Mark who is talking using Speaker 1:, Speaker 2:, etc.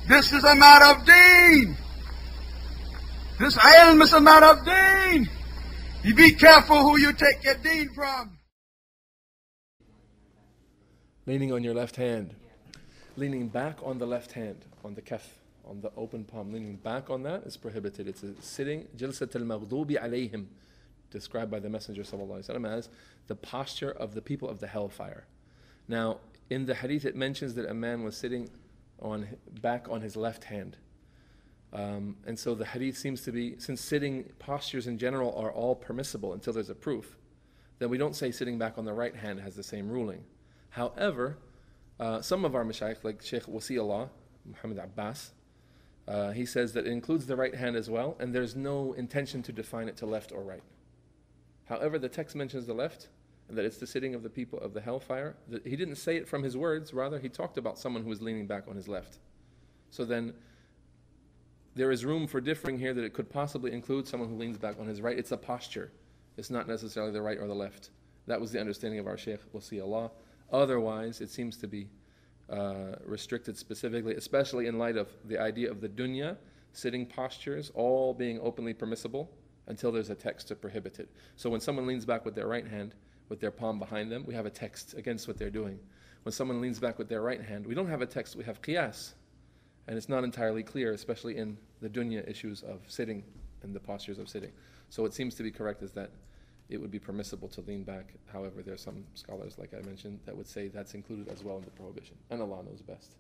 Speaker 1: This is a matter of deen. This ilm is a matter of deen. You be careful who you take your deen from.
Speaker 2: Leaning on your left hand. Leaning back on the left hand, on the kaf, on the open palm. Leaning back on that is prohibited. It's a sitting, jalsat al-maghdubi alayhim, described by the Messenger ﷺ as the posture of the people of the hellfire. Now, in the hadith it mentions that a man was sitting back on his left hand. And so the hadith seems to be, since sitting postures in general are all permissible until there's a proof, then we don't say sitting back on the right hand has the same ruling. However, some of our mashayikh, like Sheikh Wasi'ullah, Muhammad Abbas, he says that it includes the right hand as well, and there's no intention to define it to left or right. However, the text mentions the left, and that it's the sitting of the people of the hellfire. He didn't say it from his words, rather he talked about someone who was leaning back on his left. So then, there is room for differing here that it could possibly include someone who leans back on his right. It's a posture. It's not necessarily the right or the left. That was the understanding of our Shaykh Wasi'ullah. Otherwise, it seems to be restricted specifically, especially in light of the idea of the dunya, sitting postures, all being openly permissible until there's a text to prohibit it. So when someone leans back with their right hand, with their palm behind them, we have a text against what they're doing. When someone leans back with their right hand, we don't have a text, we have qiyas. And it's not entirely clear, especially in the dunya issues of sitting and the postures of sitting. So what seems to be correct is that it would be permissible to lean back. However, there are some scholars, like I mentioned, that would say that's included as well in the prohibition. And Allah knows best.